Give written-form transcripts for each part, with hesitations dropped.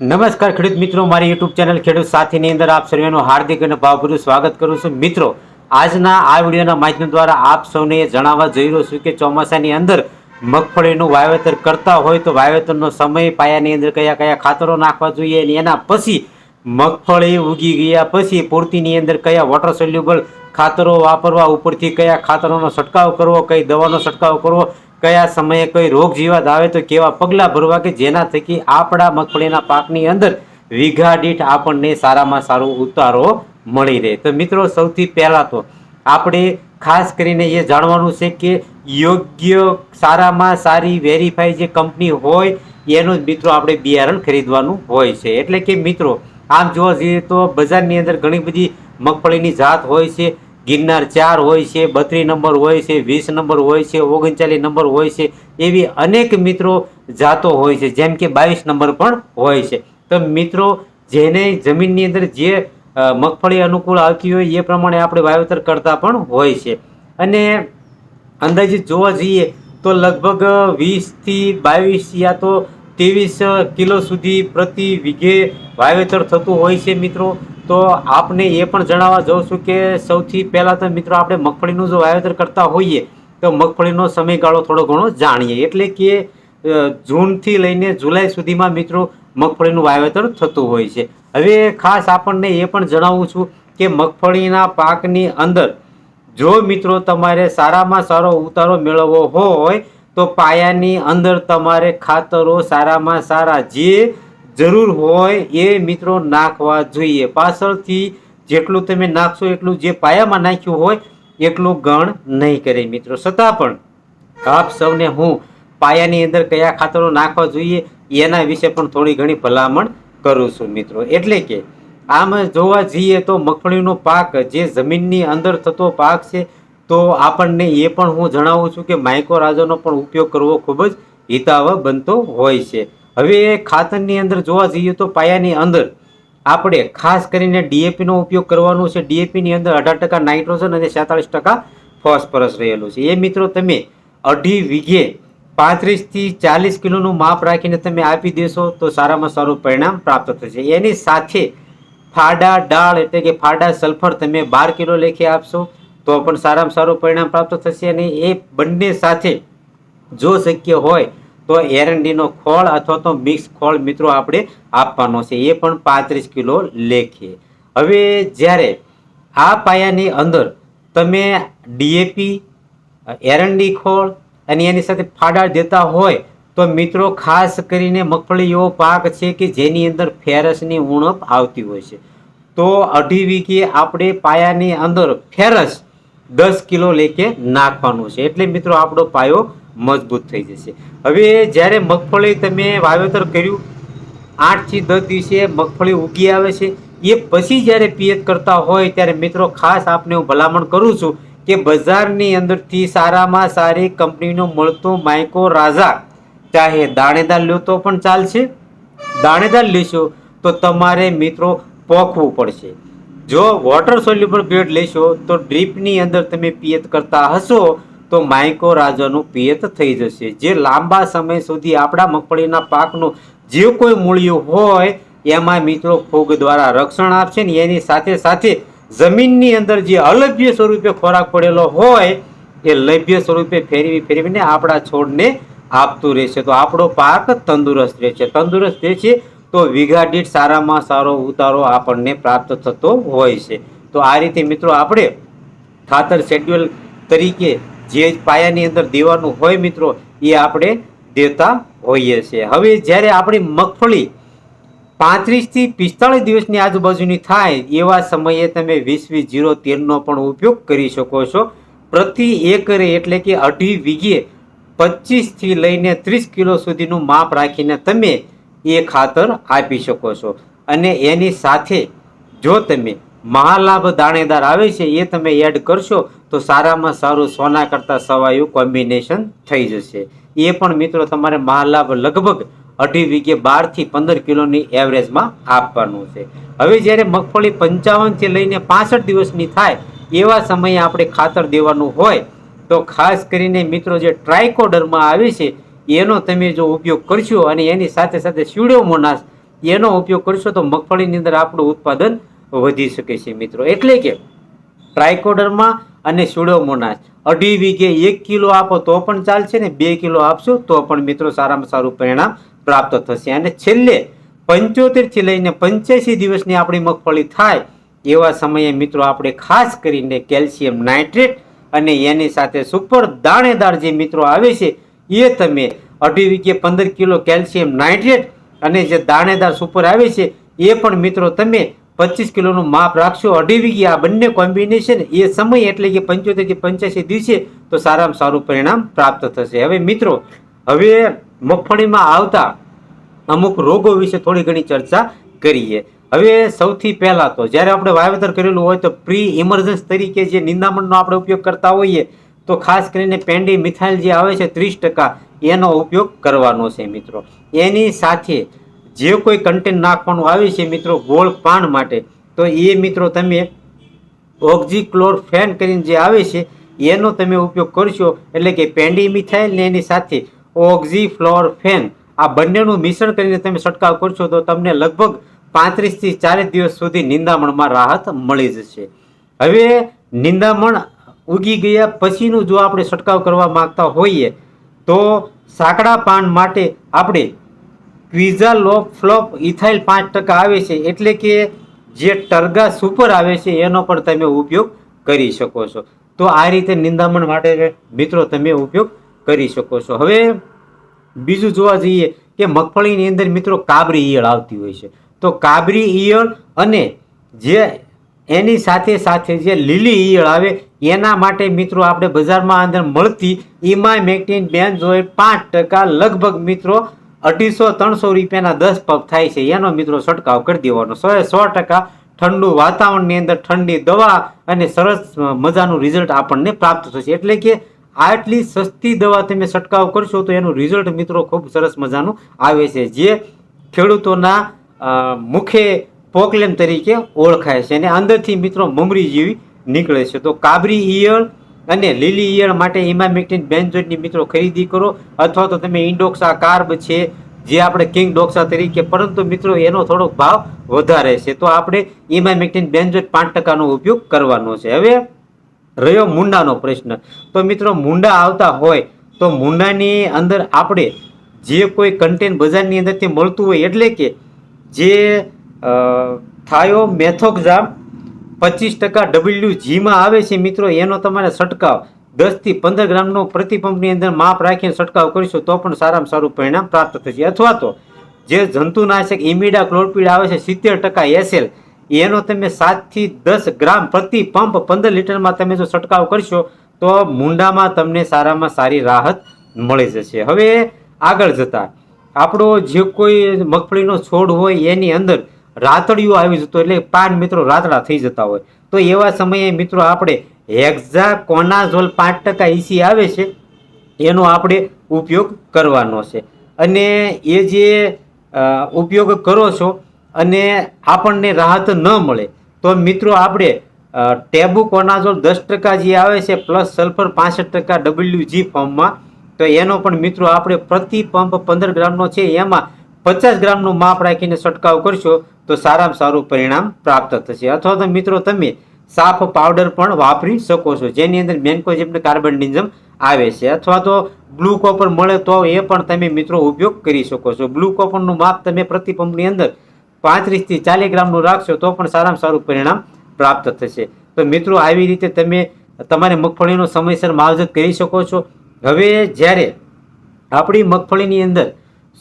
નમસ્કાર ખેડૂત મિત્રો, મારી યુટ્યુબ ચેનલ ખેડૂત સાથીની અંદર આપ સર્વેનું હાર્દિક અને ભાવભર્યું સ્વાગત કરું છું. મિત્રો, આજના આ વિડીયોના માધ્યમ દ્વારા આપ સૌને જણાવવા જઈ રહ્યો છું કે ચોમાસાની અંદર મગફળીનું વાવેતર કરતા હોય તો વાવેતરનો સમય, પાયાની અંદર કયા કયા ખાતરો નાખવા જોઈએ અને એના પછી મગફળી ઉગી ગયા પછી પૂર્તિની અંદર કયા વોટર સોલ્યુબલ ખાતરો વાપરવા, ઉપરથી કયા ખાતરોનો છંટકાવ કરવો, કઈ દવાનો છંટકાવ કરવો, કયા સમયે કઈ રોગ જીવાત આવે તો કેવા પગલાં ભરવા કે જેના થકી આપણા મગફળીના પાકની અંદર વીઘા દીઠ આપણને સારામાં સારો ઉતારો મળી રહે. તો મિત્રો, સૌથી પહેલાં તો આપણે ખાસ કરીને એ જાણવાનું છે કે યોગ્ય સારામાં સારી વેરીફાઈ જે કંપની હોય એનું જ મિત્રો આપણે બિયારણ ખરીદવાનું હોય છે. એટલે કે મિત્રો, આમ જોવા જઈએ તો બજારની અંદર ઘણી બધી મગફળીની જાત હોય છે. ગિરનાર 4 હોય છે, 32 નંબર હોય છે, 20 નંબર હોય છે, 39 નંબર હોય છે, એવી અનેક મિત્રો જાતો હોય છે, જેમ કે 22 નંબર પણ હોય છે. તો મિત્રો, જેને જમીનની અંદર જે મગફળી અનુકૂળ આવતી હોય એ પ્રમાણે આપણે વાવેતર કરતા પણ હોય છે. અને અંદાજિત જોવા જઈએ તો લગભગ 20 થી 22 યા તો 23 કિલો સુધી પ્રતિ વીઘે વાવેતર થતું હોય છે. મિત્રો, તો આપને એ પણ જણાવવા જાઉં છું કે સૌથી પહેલાં તો મિત્રો આપણે મગફળીનું જો વાવેતર કરતા હોઈએ તો મગફળીનો સમયગાળો થોડો ઘણો જાણીએ. એટલે કે જૂનથી લઈને જુલાઈ સુધીમાં મિત્રો મગફળીનું વાવેતર થતું હોય છે. હવે ખાસ આપણને એ પણ જણાવું છું કે મગફળીના પાકની અંદર જો મિત્રો તમારે સારામાં સારો ઉતારો મેળવવો હોય તો પાયાની અંદર તમારે ખાતરો સારામાં સારા જે જરૂર હોય એ મિત્રો નાખવા જોઈએ. પાછળથી જેટલું તમે નાખશો એટલું જે પાયામાં નાખ્યું હોય એટલું ગણ નહીં કરે મિત્રો. છતાં પણ આપ સૌને હું પાયાની અંદર કયા ખાતરો નાખવા જોઈએ એના વિશે પણ થોડી ઘણી ભલામણ કરું છું મિત્રો. એટલે કે આમ જોવા જઈએ તો મગફળીનો પાક જે જમીનની અંદર થતો પાક છે, તો આપણને એ પણ હું જણાવું છું કે માઇક્રોરાજાનો પણ ઉપયોગ કરવો ખૂબ જ હિતાવહ બનતો હોય છે. હવે ખાતરની અંદર જોવા જઈએ તો પાયાની અંદર આપણે ખાસ કરીને ડીએપીનો ઉપયોગ કરવાનો છે. ડીએપીની અંદર 18% નાઇટ્રોજન અને 47% ફોસ્ફરસ રહેલું છે. એ મિત્રો તમે 2.5 વીઘે 35 થી 40 કિલોનું માપ રાખીને તમે આપી દેશો તો સારામાં સારું પરિણામ પ્રાપ્ત થશે. એની સાથે ફાડા ડાળ એટલે કે ફાડા સલ્ફર તમે 12 કિલો લેખે આપશો તો પણ સારામાં સારું પરિણામ પ્રાપ્ત થશે. અને એ બંને સાથે જો શક્ય હોય તો એરંડીનો ખોળ અથવા તો મિક્સ ખોળ મિત્રો આપણે આપવાનો છે, એ પણ 35 કિલો લેખે. હવે જ્યારે આ પાયાની અંદર તમે ડીએપી, એરંડી ખોળ અને એની સાથે ફાડા દેતા હોય તો મિત્રો ખાસ કરીને મગફળી એવો પાક છે કે જેની અંદર ફેરસની ઉણપ આવતી હોય છે. તો 2.5 વીઘે આપણે પાયાની અંદર ફેરસ 10 કિલો લેખે નાખવાનું છે. એટલે મિત્રો આપણો પાયો મજબૂત થઈ જશે. હવે જ્યારે મગફળી તમે વાવેતર કર્યું 8 થી 10 દિવસે મગફળી ઉગી આવે છે, એ પછી જ્યારે પિયત કરતા હોય ત્યારે મિત્રો ખાસ આપને હું ભલામણ કરું છું કે બજારની અંદરથી સારામાં સારી કંપનીનો મળતો માઇક્રોરાજા ચાહે દાણેદાર લો તો પણ ચાલશે. દાણેદાર લેશો તો તમારે મિત્રો પોખવું પડશે. જો વોટર સોલ્યુબલ ગ્રેડ લેશો તો ડ્રીપની અંદર તમે પિયત કરતા હશો તો માઇક્રોરાજાનું પિયત થઈ જશે, જે લાંબા સમય સુધી આપણા મગફળીના પાકનું જે કોઈ મૂળિયું હોય એમાં મિત્રો ફૂગ દ્વારા રક્ષણ આપશે ને એની સાથે સાથે જમીનની અંદર જે અલભ્ય સ્વરૂપે ખોરાક પડેલો હોય એ લભ્ય સ્વરૂપે ફેરવીને આપણા છોડને આપતું રહેશે તો આપણો પાક તંદુરસ્ત રહેશે. તંદુરસ્ત રહેશે તો વીઘા દીઠ સારામાં સારો ઉતારો આપણને પ્રાપ્ત થતો હોય છે. તો આ રીતે મિત્રો આપણે ખાતર શેડ્યુલ તરીકે જે પાયાની અંદર દેવાનું હોય મિત્રો એ આપણે દેતા હોઈએ છીએ. હવે જ્યારે આપણી મગફળી 35 થી 45 દિવસની આજુબાજુની થાય એવા સમયે તમે 20-20-0-13નો પણ ઉપયોગ કરી શકો છો. પ્રતિ એકરે એટલે કે 2.5 વીઘે 25 થી લઈને 30 કિલો સુધીનું માપ રાખીને તમે એ ખાતર આપી શકો છો. અને એની સાથે જો તમે મહાલાભ દાણેદાર આવે છે એ તમે એડ કરશો તો સારામાં સારું સોના કરતાં સવાયું કોમ્બિનેશન થઈ જશે. એ પણ મિત્રો તમારે મહાલાભ લગભગ 2.5 વીઘે 12 થી 15 કિલોની એવરેજમાં આપવાનું છે. હવે જ્યારે મગફળી 55 થી લઈને 65 દિવસની થાય એવા સમયે આપણે ખાતર દેવાનું હોય તો ખાસ કરીને મિત્રો જે ટ્રાઇકોડર્મા આવે છે એનો તમે જો ઉપયોગ કરશો અને એની સાથે સાથે સ્યુડોમોનાસ એનો ઉપયોગ કરશો તો મગફળીની અંદર આપણું ઉત્પાદન વધી શકે છે મિત્રો. એટલે કે ટ્રાયકોડર્મા અને સ્યુડોમોનાસ 2.5 વીઘે 1 કિલો આપો તો પણ ચાલશે ને 2 કિલો આપશો તો પણ મિત્રો સારામાં સારું પરિણામ પ્રાપ્ત થશે. અને છેલ્લે 75 થી લઈને 85 દિવસની આપણી મગફળી થાય એવા સમયે મિત્રો આપણે ખાસ કરીને કેલ્શિયમ નાઇટ્રેટ અને એની સાથે સુપર દાણેદાર જે મિત્રો આવે છે એ તમે 2.5 વીઘે 15 કિલો કેલ્શિયમ નાઇટ્રેટ અને જે દાણેદાર સુપર આવે છે એ પણ મિત્રો તમે 25 કિલોનું માપ રાખશો 2.5 વીઘે. આ બંને કોમ્બિનેશન એ સમય એટલે કે 75 થી 85 દિવસે તો સારામાં સારું પરિણામ પ્રાપ્ત થશે. હવે મિત્રો હવે મગફળીમાં આવતા અમુક રોગો વિશે થોડી ઘણી ચર્ચા કરીએ. હવે સૌથી પહેલા તો જ્યારે આપણે વાવેતર કરેલું હોય તો પ્રી ઇમર્જન્સ તરીકે જે નિંદામણનો આપણે ઉપયોગ કરતા હોઈએ તો ખાસ કરીને પેન્ડી મિથાઇલ જે આવે છે 30% એનો ઉપયોગ કરવાનો છે મિત્રો. એની સાથે જે કોઈ કન્ટેન્ટ નાખવાનું આવે છે મિત્રો ગોળ પાન માટે તો એ મિત્રો તમે ઓક્ઝીક્લોરફેન કરીને જે આવે છે એનો તમે ઉપયોગ કરશો. એટલે કે પેન્ડી મિથાઇલ ને એની સાથે ઓક્ઝીફ્લોરફેન આ બંનેનું મિશ્રણ કરીને તમે છંટકાવ કરશો તો તમને લગભગ 35 થી 40 દિવસ સુધી નિંદામણમાં રાહત મળી જશે. હવે નિંદામણ ઉગી ગયા પછીનું જો આપણે છંટકાવ કરવા માંગતા હોઈએ તો સાંકડા પાન માટે આપણે ક્વિઝાલોફ્લોપ ઇથાઇલ 5% આવે છે એટલે કે જે ટર્ગા સુપર આવે છે એનો પણ તમે ઉપયોગ કરી શકો છો. તો આ રીતે નિંદામણ માટે મિત્રો તમે ઉપયોગ કરી શકો છો. હવે બીજું જોવા જઈએ કે મગફળીની અંદર મિત્રો કાબરી ઈયળ આવતી હોય છે તો કાબરી ઈયળ અને જે એની સાથે સાથે જે લીલી ઈયળ આવે એના માટે મિત્રો આપણે બજારમાં અંદર મળતી ઇમામેક્ટિન બેન્ઝોએટ 5% લગભગ મિત્રો 250-300 રૂપિયાના 10 પગ થાય છે એનો મિત્રો છંટકાવ કરી દેવાનો. 100% ઠંડુ વાતાવરણની અંદર ઠંડી દવા અને સરસ મજાનું રિઝલ્ટ આપણને પ્રાપ્ત થશે. એટલે કે આટલી સસ્તી દવા તમે છંટકાવ કરશો તો એનું રિઝલ્ટ મિત્રો ખૂબ સરસ મજાનું આવે છે જે ખેડૂતોના મુખે પોકલેમ તરીકે ઓળખાય છે અને અંદરથી મિત્રો મમરી જેવી નીકળે છે. તો કાબરી ઈયળ અને લીલી ઈયળ માટે ઇમામેક્ટિન બેન્ઝોએટની મિત્રો ખરીદી કરો અથવા તો તમે ઇન્ડોક્સા કાર્બ છે જે આપણે કિંગ ડોક્સા તરીકે, પરંતુ મિત્રો એનો થોડોક ભાવ વધારે છે તો આપણે ઇમામેક્ટિન બેન્ઝોએટ 5%નો ઉપયોગ કરવાનો છે. હવે રહ્યો મૂંડાનો પ્રશ્ન તો મિત્રો મૂંડા આવતા હોય તો મૂંડાની અંદર આપણે જે કોઈ કન્ટેન્ટ બજારની અંદરથી મળતું હોય એટલે કે જે થાયોમેથોક્ઝામ 25% WG માં આવે છે મિત્રો એનો તમારે છંટકાવ 10 થી 15 ગ્રામનો પ્રતિ પંપની અંદર માપ રાખીને છંટકાવ કરીશું તો પણ સારામાં સારું પરિણામ પ્રાપ્ત થશે. અથવા તો જે જંતુનાશક ઇમિડા ક્લોરપીડ આવે છે 70% SL એનો તમે 7 થી 10 ગ્રામ પ્રતિ પંપ 15 લીટરમાં તમે જો છંટકાવ કરશો તો મૂંડામાં તમને સારામાં સારી રાહત મળી જશે. હવે આગળ જતા આપણો જે કોઈ મગફળીનો છોડ હોય એની અંદર રાતડિયું આવી જતો એટલે પાન મિત્રો રાતડા થઈ જતા હોય તો એવા સમયે મિત્રો આપણે હેક્ઝાકોનાઝોલ 5% EC આવે છે એનો આપણે ઉપયોગ કરવાનો છે. અને એ જે ઉપયોગ કરો છો અને આપણને રાહત ન મળે તો મિત્રો આપણે ટેબુકોનાઝોલ 10% જે આવે છે પ્લસ સલ્ફર 65% WG ફોર્મમાં તો એનો પણ મિત્રો આપણે પ્રતિ પંપ 15 ગ્રામનો છે એમાં 50 ગ્રામનું માપ રાખીને છંટકાવ કરશો તો સારામાં સારું પરિણામ પ્રાપ્ત થશે. અથવા તો મિત્રો તમે સાફ પાવડર પણ વાપરી શકો છો જેની અંદર મેન્કોઝેબ ને કાર્બેન્ડિઝમ આવે છે અથવા તો બ્લુ કોપર મળે તો એ પણ તમે મિત્રો ઉપયોગ કરી શકો છો. બ્લુ કોપરનું માપ તમે પ્રતિ પંપની અંદર 35 થી 40 ગ્રામનું રાખશો તો પણ સારામાં સારું પરિણામ પ્રાપ્ત થશે. તો મિત્રો આવી રીતે તમે તમારી મગફળીનો સમયસર માવજત કરી શકો છો. હવે જ્યારે આપણી મગફળીની અંદર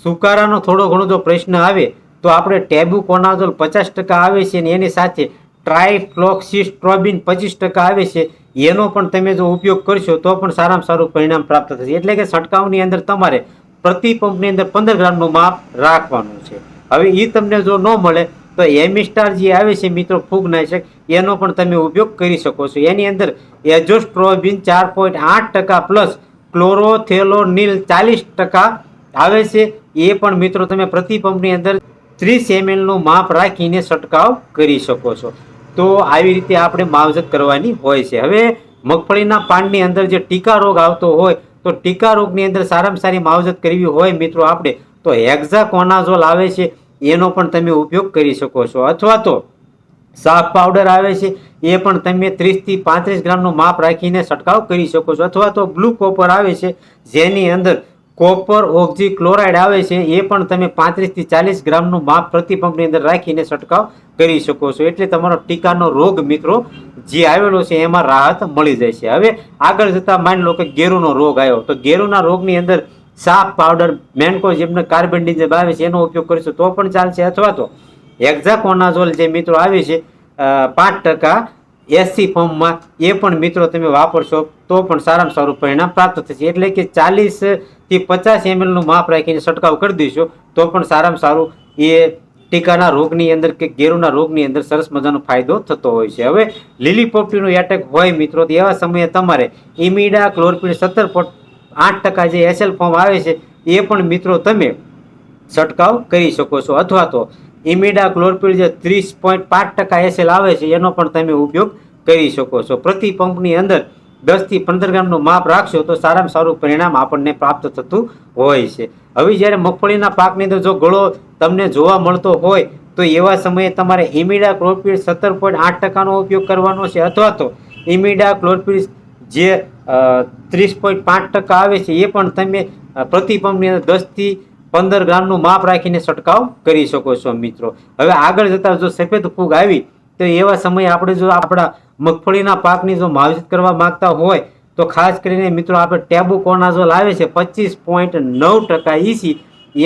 સુકારાનો થોડો ઘણો જો પ્રશ્ન આવે તો આપણે ટેબુકોનાઝોલ 50% આવે છે અને એની સાથે ટ્રાઇફ્લોક્સિસ્ટ્રોબિન 25% આવે છે એનો પણ તમે જો ઉપયોગ કરશો તો પણ સારામાં સારું પરિણામ પ્રાપ્ત થશે. એટલે કે છંટકાવની અંદર તમારે પ્રતિ પંપની અંદર 15 ગ્રામનું માપ રાખવાનું છે. હવે એ તમને જો ન મળે તો એમિસ્ટાર જે આવે છે મિત્રો ફૂગનાશક એનો પણ તમે ઉપયોગ કરી શકો છો. એની અંદર એઝોસ્ટ્રોબિન 4.8% પ્લસ ક્લોરોથેલોનિલ 40% આવે છે એ પણ મિત્રો તમે પ્રતિ પંપની અંદર 30 ml નું માપ રાખીને છંટકાવ કરી શકો છો. તો આવી રીતે આપણે માવજત કરવાની હોય છે. હવે મગફળીના પાનની અંદર જે ટીકા રોગ આવતો હોય તો ટીકા રોગની અંદર સારામાં સારી માવજત કરવી હોય મિત્રો આપણે તો હેક્ઝાકોનાઝોલ આવે છે એનો પણ તમે ઉપયોગ કરી શકો છો. અથવા તો સાફ પાવડર આવે છે એ પણ તમે 30 થી 35 ગ્રામનું માપ રાખીને છંટકાવ કરી શકો છો. અથવા તો બ્લુ કોપર આવે છે જેની અંદર કોપર ઓક્ઝી ક્લોરાઇડ આવે છે એ પણ તમે 35 થી 40 ગ્રામનું માપ પ્રતિ પંપની અંદર રાખીને છંટકાવ કરી શકો છો. એટલે તમારો ટીકાનો રોગ મિત્રો જે આવેલો છે એમાં રાહત મળી જાય છે. હવે આગળ જતા માની લો કે ગેરુનો રોગ આવ્યો, તો ગેરુના રોગની અંદર સાફ પાવડર મેન્કોઝેબને કાર્બેન્ડિઝમ આવે છે એનો ઉપયોગ કરીશું તો પણ ચાલશે. અથવા તો હેક્ઝાકોનાઝોલ જે મિત્રો આવે છે 5% એસી ફોર્મમાં એ પણ મિત્રો તમે વાપરશો તો પણ સારામાં સારું પરિણામ પ્રાપ્ત થશે. એટલે કે 40 થી 50 ml નું માપ રાખીને છંટકાવ કરી દઈશું તો પણ સારામાં સારું એ ટીકાના રોગની અંદર કે ગેરુના રોગની અંદર સરસ મજાનો ફાયદો થતો હોય છે. હવે લીલી પોપટીનો એટેક હોય મિત્રો તો એવા સમયે તમારે ઇમિડા ક્લોરપિડ 17.8% જે એસએલ ફોર્મ આવે છે એ પણ મિત્રો તમે છંટકાવ કરી શકો છો. અથવા તો ઇમિડા ક્લોરપિડ જે 30.5% એસએલ આવે છે એનો પણ તમે ઉપયોગ કરી શકો છો. પ્રતિ પંપની અંદર 10 થી 15 ગ્રામનું માપ રાખશો તો સારામાં સારું પરિણામ આપણને પ્રાપ્ત થતું હોય છે. હવે જ્યારે મગફળીના પાકની અંદર જો ગળો તમને જોવા મળતો હોય તો એવા સમયે તમારે ઇમિડા ક્લોરપિડ 17.8% નો ઉપયોગ કરવાનો છે. અથવા તો ઇમિડા ક્લોરપિડ જે 30.5% આવે છે એ પણ તમે પ્રતિ પંપની અંદર 10 થી 15 ગ્રામનું માપ રાખીને છંટકાવ કરી શકો છો મિત્રો. હવે આગળ જતા જો સફેદ ફૂગ આવી તો એવા સમયે આપણે જો આપણા મગફળીના પાકની જો માવજત કરવા માંગતા હોય તો ખાસ કરીને મિત્રો આપણે ટેબુકોનાઝોલ આવે છે 25.9% EC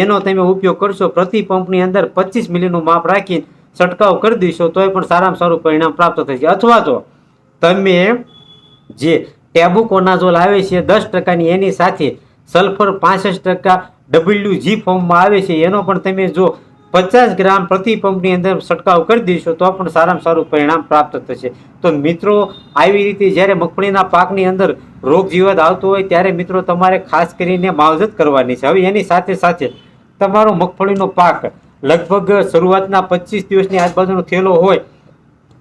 એનો તમે ઉપયોગ કરશો. પ્રતિ પંપની અંદર 25 મિલીનું માપ રાખીને છંટકાવ કરી દઈશો તોય પણ સારામાં સારું પરિણામ પ્રાપ્ત થશે. અથવા તો તમે જે ટેબુકોનાઝોલ આવે છે 10%ની એની સાથે સલ્ફર 65% WG ફોર્મમાં આવે છે એનો પણ તમે જો 50 ગ્રામ પ્રતિ પંપની અંદર છંટકાવ કરી દઈશો તો પણ સારામાં સારું પરિણામ પ્રાપ્ત થશે. તો મિત્રો આવી રીતે જ્યારે મગફળીના પાકની અંદર રોગ જીવાત આવતો હોય ત્યારે મિત્રો તમારે ખાસ કરીને માવજત કરવાની છે. હવે એની સાથે સાથે તમારો મગફળીનો પાક લગભગ શરૂઆતના 25 દિવસની આજુબાજુનો થયેલો હોય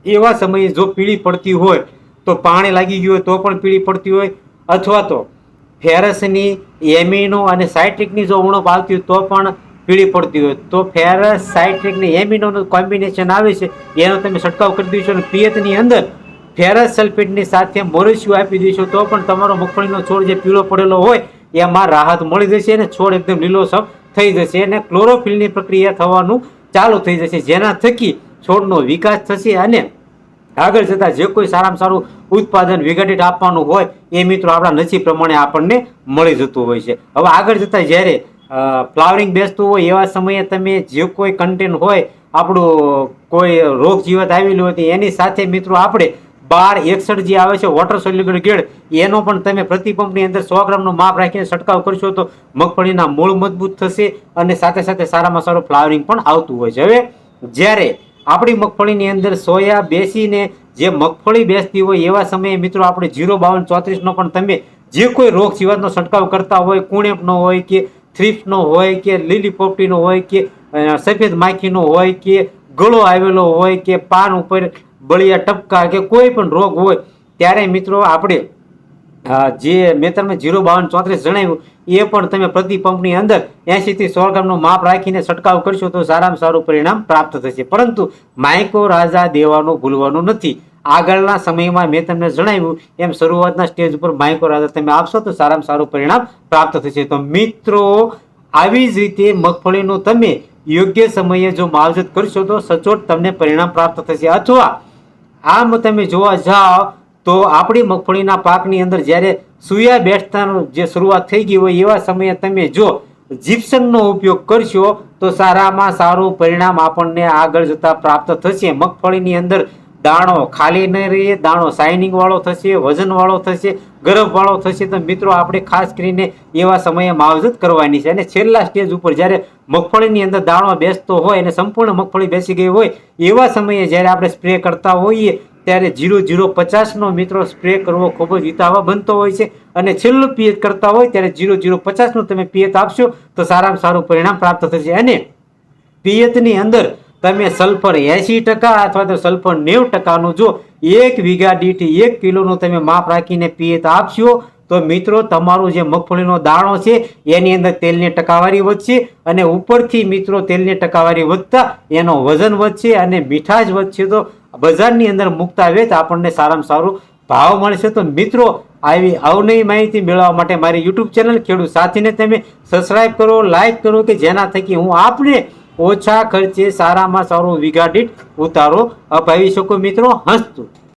એવા સમયે જો પીળી પડતી હોય તો પાણી લાગી ગયું હોય તો પણ પીળી પડતી હોય, અથવા તો ફેરસની એમિનો અને સાઇટ્રિકની જો ઉણપ આવતી હોય તો પણ પીળી પડતી હોય તો ફેરસ સાઇટ્રિક ને એમિનોનું કોમ્બિનેશન આવે છે એનો તમે છંટકાવ કરી દઈશો. અને પિયતની અંદર ફેરસ સલ્ફેટની સાથે મોરેશિયો આપી દઈશો તો પણ તમારો મગફળીનો છોડ જે પીળો પડેલો હોય એમાં રાહત મળી જશે અને છોડ એકદમ લીલોછમ થઈ જશે અને ક્લોરોફિલની પ્રક્રિયા થવાનું ચાલુ થઈ જશે, જેના થકી છોડનો વિકાસ થશે અને આગળ જતા જે કોઈ સારામાં સારું ઉત્પાદન વિઘટિત આપવાનું હોય એ મિત્રો આપણા નસીબ પ્રમાણે આપણને મળી જતું હોય છે. હવે આગળ જતા જ્યારે ફ્લાવરિંગ બેસતું હોય એવા સમયે તમે જે કોઈ કન્ટેન્ટ હોય આપણું કોઈ રોગ જીવાત આવેલું હોય તો એની સાથે મિત્રો આપણે 1261 જે આવે છે વોટર સોલ્યુબલ ગ્રેડ એનો પણ તમે પ્રતિ પંપની અંદર 100 ગ્રામનું માપ રાખીને છંટકાવ કરશો તો મગફળીના મૂળ મજબૂત થશે અને સાથે સાથે સારામાં સારું ફ્લાવરિંગ પણ આવતું હોય છે. હવે જ્યારે આપણી મગફળીની અંદર સોયા બેસીને જે મગફળી બેસતી હોય એવા સમયે મિત્રો આપણે 05234 નો પણ તમે જે કોઈ રોગ જીવાતનો છંટકાવ કરતા હોય, કુણેપનો હોય કે થ્રીપ્સનો હોય કે લીલી પોપટીનો હોય કે સફેદ માખીનો હોય કે ગળો આવેલો હોય કે પાન ઉપર બળિયા ટપકા કે કોઈ પણ રોગ હોય ત્યારે મિત્રો આપણે જે મેં તમને 05234 જણાવ્યું એ પણ તમે પ્રતિ પંપની અંદર 80 થી 100 ગ્રામનું માપ રાખીને છંટકાવ કરશો તો સારામાં સારું પરિણામ પ્રાપ્ત થશે. પરંતુ માઇક્રોરાઝા દેવાનું ભૂલવાનું નથી. આગળના સમયમાં મેં તમને જણાવ્યું એમ શરૂઆતના સ્ટેજ ઉપર માઇક્રોરાઝા તમે આપશો તો સારામાં સારું પરિણામ પ્રાપ્ત થશે. તો મિત્રો આવી જ રીતે મગફળીનું તમે યોગ્ય સમયે જો માવજત કરશો તો સચોટ તમને પરિણામ પ્રાપ્ત થશે. અથવા આમ તમે જોવા જાઓ તો આપણી મગફળીના પાકની અંદર જ્યારે સુયા બેસતાનો જે શરૂઆત થઈ ગઈ હોય એવા સમયે તમે જો જીપ્સમનો ઉપયોગ કરશો તો સારામાં સારું પરિણામ આપણને આગળ જતા પ્રાપ્ત થશે. મગફળીની અંદર દાણો ખાલી ન રહે, દાણો શાઇનિંગ વાળો થશે, વજન વાળો થશે, ગરફ વાળો થશે. તો મિત્રો આપણે ખાસ કરીને એવા સમયે માવજત કરવાની છે. અને છેલ્લા સ્ટેજ ઉપર જ્યારે મગફળીની અંદર દાણો બેસતો હોય અને સંપૂર્ણ મગફળી બેસી ગઈ હોય એવા સમયે જ્યારે આપણે સ્પ્રે કરતા હોઈએ ત્યારે 0050 નો મિત્રો સ્પ્રે કરવો ખૂબ જ હિતાવહ બનતો હોય છે. અને છેલ્લું પિયત કરતા હોય ત્યારે 0050 નું તમે પિયત આપશો તો સારામાં સારું પરિણામ પ્રાપ્ત થશે. અને પિયતની અંદર તમે સલ્ફર 80% અથવા તો સલ્ફર 90% નું જો 1 વીઘા દીઠ 1 કિલોનું તમે માપ રાખીને પિયત આપશો તો મિત્રો તમારું જે મગફળીનો દાણો છે એની અંદર તેલની ટકાવારી વધશે અને ઉપરથી મિત્રો તેલની ટકાવારી વધતા એનો વજન વધશે અને મીઠાશ વધશે તો બજારની અંદર મુકતા વેચ આપણને સારામાં સારું ભાવ મળશે। તો મિત્રો આવી અવનવી માહિતી મેળવવા માટે મારી યુટ્યુબ ચેનલ ખેડૂત સાથીને તમે સબસ્ક્રાઇબ કરો, લાઈક કરો કે જેના થકી હું આપને ઓછા ખર્ચે સારામાં સારો વીઘા દીઠ ઉતારો અપાવી શકું। મિત્રો હસતું।